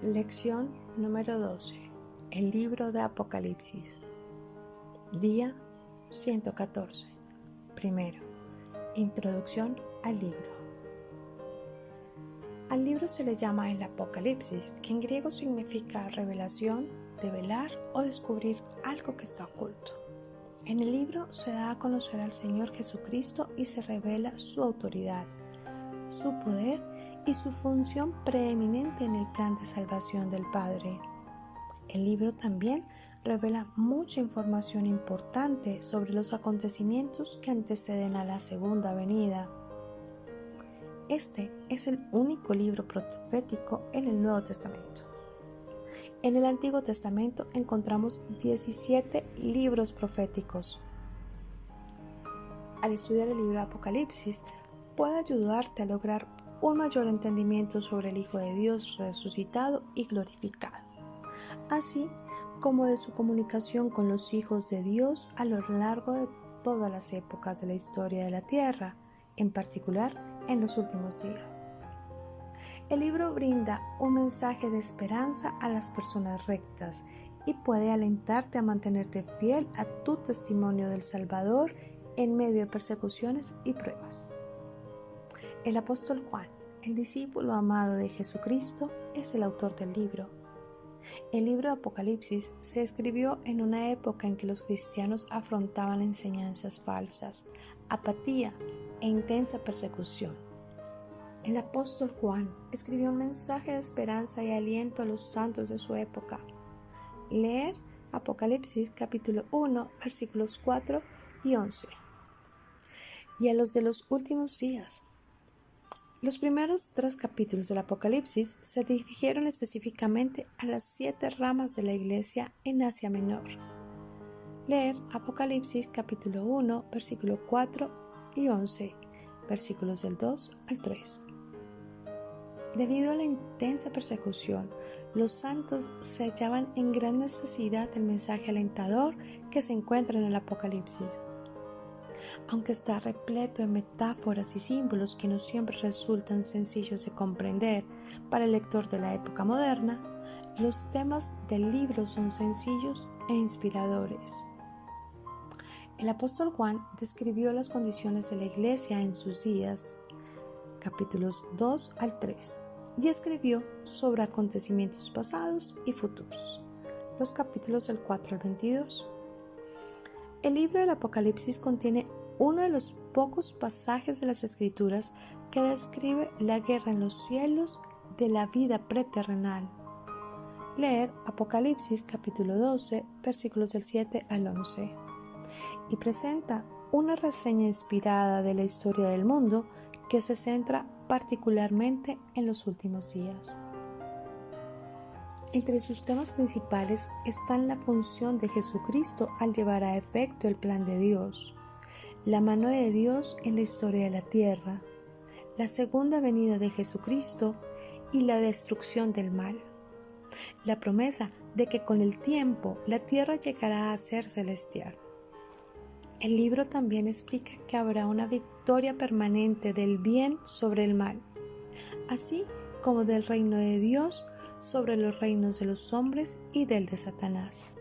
Lección número 12. El libro de Apocalipsis. Día 114. Primero, introducción al libro. Al libro se le llama el Apocalipsis, que en griego significa revelación, develar o descubrir algo que está oculto. En el libro se da a conocer al Señor Jesucristo y se revela su autoridad, su poder y su función preeminente en el plan de salvación del Padre. El libro también revela mucha información importante sobre los acontecimientos que anteceden a la segunda venida. Este es el único libro profético en el Nuevo Testamento. En el Antiguo Testamento encontramos 17 libros proféticos. Al estudiar el libro de Apocalipsis, puede ayudarte a lograr un mayor entendimiento sobre el Hijo de Dios resucitado y glorificado, así como de su comunicación con los hijos de Dios a lo largo de todas las épocas de la historia de la tierra, en particular en los últimos días. El libro brinda un mensaje de esperanza a las personas rectas y puede alentarte a mantenerte fiel a tu testimonio del Salvador en medio de persecuciones y pruebas. El apóstol Juan, el discípulo amado de Jesucristo, es el autor del libro. El libro de Apocalipsis se escribió en una época en que los cristianos afrontaban enseñanzas falsas, apatía e intensa persecución. El apóstol Juan escribió un mensaje de esperanza y aliento a los santos de su época. Leer Apocalipsis capítulo 1, versículos 4 y 11. Y a los de los últimos días. Los primeros 3 capítulos del Apocalipsis se dirigieron específicamente a las 7 ramas de la Iglesia en Asia Menor. Leer Apocalipsis capítulo 1, versículo 4 y 11, versículos del 2 al 3. Debido a la intensa persecución, los santos se hallaban en gran necesidad del mensaje alentador que se encuentra en el Apocalipsis. Aunque está repleto de metáforas y símbolos que no siempre resultan sencillos de comprender para el lector de la época moderna, los temas del libro son sencillos e inspiradores. El apóstol Juan describió las condiciones de la iglesia en sus días, capítulos 2 al 3, y escribió sobre acontecimientos pasados y futuros, los capítulos del 4 al 22. El libro del Apocalipsis contiene uno de los pocos pasajes de las Escrituras que describe la guerra en los cielos de la vida preterrenal. Leer Apocalipsis capítulo 12, versículos del 7 al 11. Y presenta una reseña inspirada de la historia del mundo que se centra particularmente en los últimos días. Entre sus temas principales están la función de Jesucristo al llevar a efecto el plan de Dios, la mano de Dios en la historia de la tierra, la segunda venida de Jesucristo y la destrucción del mal. La promesa de que con el tiempo la tierra llegará a ser celestial. El libro también explica que habrá una victoria permanente del bien sobre el mal, así como del reino de Dios sobre los reinos de los hombres y del de Satanás.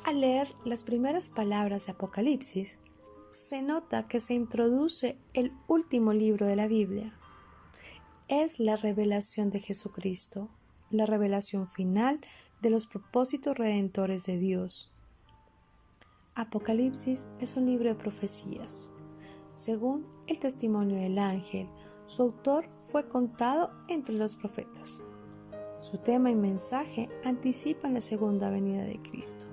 Al leer las primeras palabras de Apocalipsis, se nota que se introduce el último libro de la Biblia. Es la revelación de Jesucristo, la revelación final de los propósitos redentores de Dios. Apocalipsis es un libro de profecías. Según el testimonio del ángel, su autor fue contado entre los profetas. Su tema y mensaje anticipan la segunda venida de Cristo.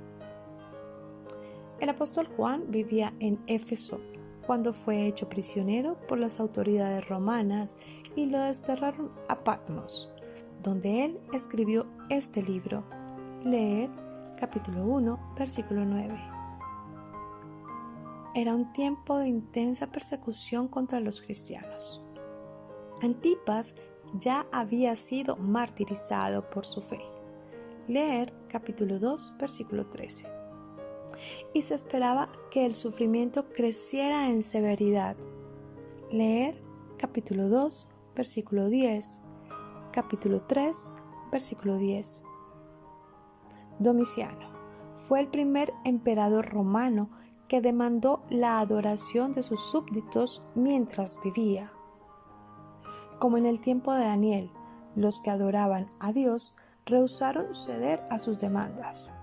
El apóstol Juan vivía en Éfeso cuando fue hecho prisionero por las autoridades romanas y lo desterraron a Patmos, donde él escribió este libro. Leer capítulo 1, versículo 9. Era un tiempo de intensa persecución contra los cristianos. Antipas ya había sido martirizado por su fe. Leer capítulo 2, versículo 13. Y se esperaba que el sufrimiento creciera en severidad. Leer capítulo 2, versículo 10. capítulo 3, versículo 10. Domiciano fue el primer emperador romano que demandó la adoración de sus súbditos mientras vivía. Como en el tiempo de Daniel, los que adoraban a Dios rehusaron ceder a sus demandas.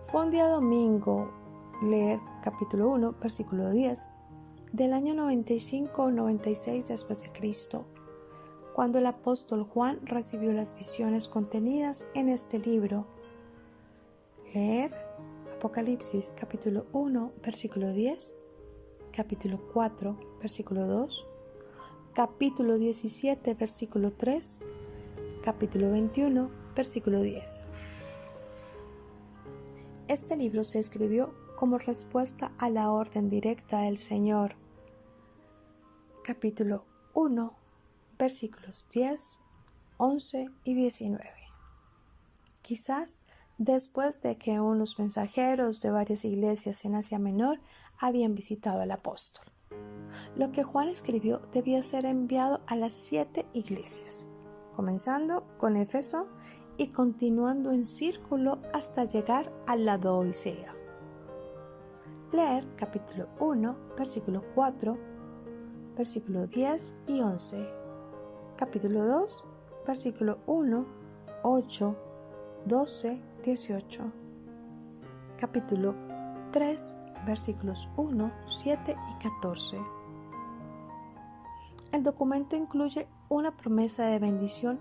Fue un día domingo, leer capítulo 1, versículo 10, del año 95 o 96 después de Cristo, cuando el apóstol Juan recibió las visiones contenidas en este libro. Leer Apocalipsis capítulo 1, versículo 10, capítulo 4, versículo 2, capítulo 17, versículo 3, capítulo 21, versículo 10. Este libro se escribió como respuesta a la orden directa del Señor. Capítulo 1, versículos 10, 11 y 19. Quizás después de que unos mensajeros de varias iglesias en Asia Menor habían visitado al apóstol. Lo que Juan escribió debía ser enviado a las 7 iglesias, comenzando con Éfeso y continuando en círculo hasta llegar a la Laodicea. Leer capítulo 1, versículo 4, versículo 10 y 11, capítulo 2, versículo 1, 8, 12, 18, capítulo 3, versículos 1, 7 y 14. El documento incluye una promesa de bendición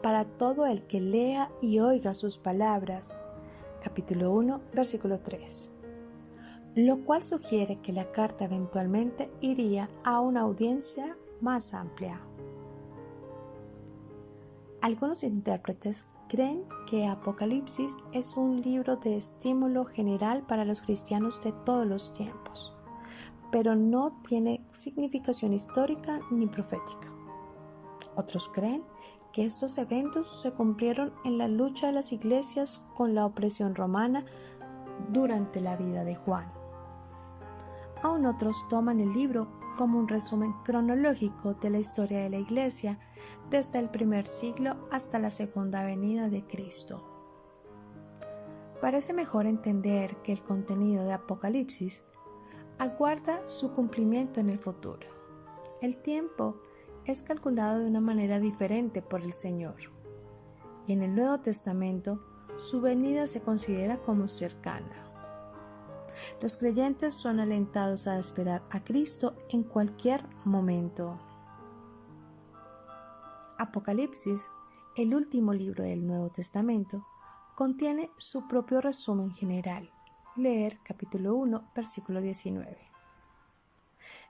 para todo el que lea y oiga sus palabras. Capítulo 1, versículo 3. Lo cual sugiere que la carta eventualmente iría a una audiencia más amplia. Algunos intérpretes creen que Apocalipsis es un libro de estímulo general para los cristianos de todos los tiempos, pero no tiene significación histórica ni profética. Otros creen que estos eventos se cumplieron en la lucha de las iglesias con la opresión romana durante la vida de Juan. Aún otros toman el libro como un resumen cronológico de la historia de la iglesia desde el primer siglo hasta la segunda venida de Cristo. Parece mejor entender que el contenido de Apocalipsis aguarda su cumplimiento en el futuro. El tiempo es calculado de una manera diferente por el Señor, y en el Nuevo Testamento su venida se considera como cercana. Los creyentes son alentados a esperar a Cristo en cualquier momento. Apocalipsis, el último libro del Nuevo Testamento, contiene su propio resumen general. Leer capítulo 1, versículo 19.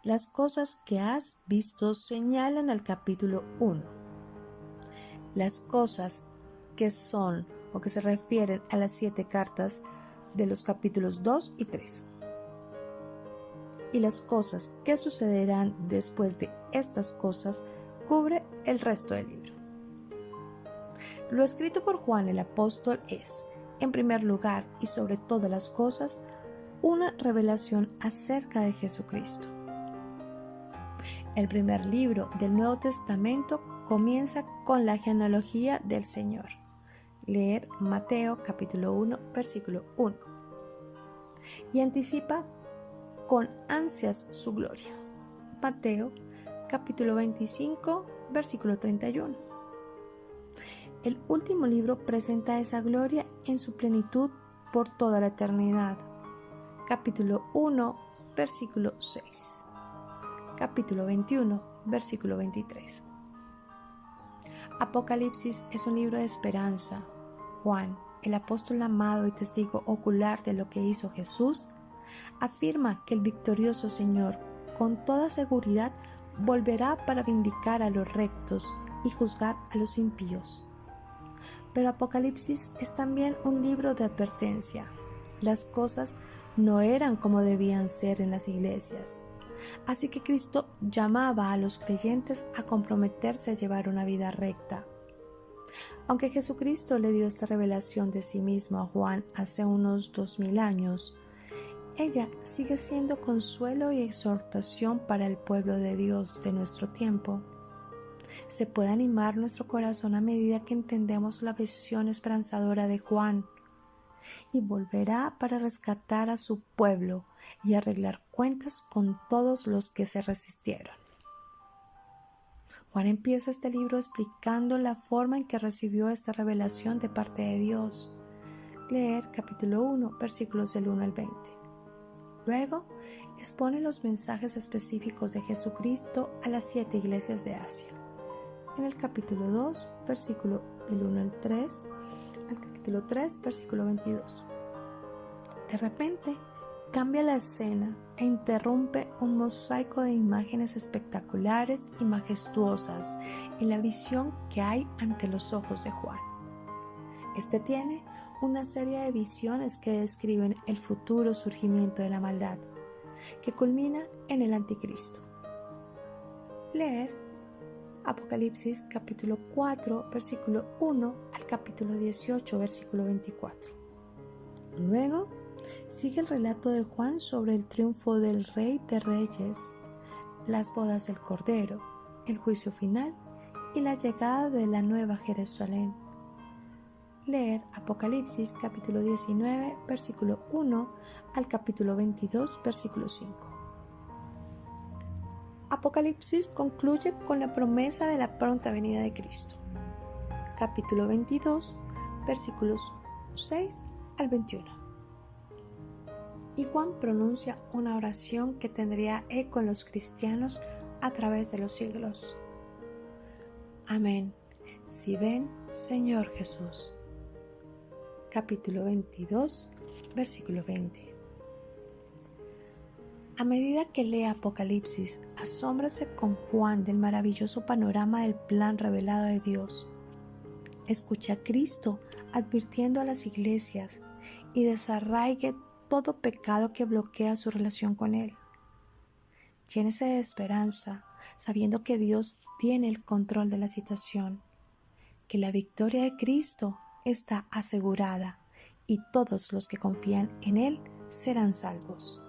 Las cosas que has visto señalan al capítulo 1. Las cosas que son o que se refieren a las 7 cartas de los capítulos 2 y 3. Y las cosas que sucederán después de estas cosas cubre el resto del libro. Lo escrito por Juan el apóstol es, en primer lugar y sobre todas las cosas, una revelación acerca de Jesucristo. El primer libro del Nuevo Testamento comienza con la genealogía del Señor. Leer Mateo capítulo 1, versículo 1. Y anticipa con ansias su gloria. Mateo capítulo 25, versículo 31. El último libro presenta esa gloria en su plenitud por toda la eternidad. Capítulo 1, versículo 6. Capítulo 21, versículo 23. Apocalipsis es un libro de esperanza. Juan, el apóstol amado y testigo ocular de lo que hizo Jesús, afirma que el victorioso Señor, con toda seguridad, volverá para vindicar a los rectos y juzgar a los impíos. Pero Apocalipsis es también un libro de advertencia. Las cosas no eran como debían ser en las iglesias. Así que Cristo llamaba a los creyentes a comprometerse a llevar una vida recta. Aunque Jesucristo le dio esta revelación de sí mismo a Juan hace unos 2000 años, ella sigue siendo consuelo y exhortación para el pueblo de Dios de nuestro tiempo. se puede animar nuestro corazón a medida que entendemos la visión esperanzadora de Juan, y volverá para rescatar a su pueblo y arreglar cuentas con todos los que se resistieron. Juan empieza este libro explicando la forma en que recibió esta revelación de parte de Dios. Leer capítulo 1, versículos del 1 al 20. Luego, expone los mensajes específicos de Jesucristo a las 7 iglesias de Asia. En el capítulo 2, versículo del 1 al 3, al capítulo 3, versículo 22. De repente, cambia la escena e interrumpe un mosaico de imágenes espectaculares y majestuosas en la visión que hay ante los ojos de Juan. Este tiene una serie de visiones que describen el futuro surgimiento de la maldad, que culmina en el anticristo. Leer Apocalipsis capítulo 4, versículo 1 al capítulo 18, versículo 24. Luego, sigue el relato de Juan sobre el triunfo del Rey de Reyes, las bodas del Cordero, el juicio final y la llegada de la Nueva Jerusalén. Leer Apocalipsis capítulo 19, versículo 1 al capítulo 22, versículo 5. Apocalipsis concluye con la promesa de la pronta venida de Cristo. Capítulo 22, versículos 6 al 21. Y Juan pronuncia una oración que tendría eco en los cristianos a través de los siglos. Amén. Si ven, Señor Jesús. Capítulo 22, versículo 20. A medida que lee Apocalipsis, asómbrase con Juan del maravilloso panorama del plan revelado de Dios. Escucha a Cristo advirtiendo a las iglesias y desarraigue todo pecado que bloquea su relación con Él. Llénese de esperanza, sabiendo que Dios tiene el control de la situación, que la victoria de Cristo está asegurada y todos los que confían en Él serán salvos.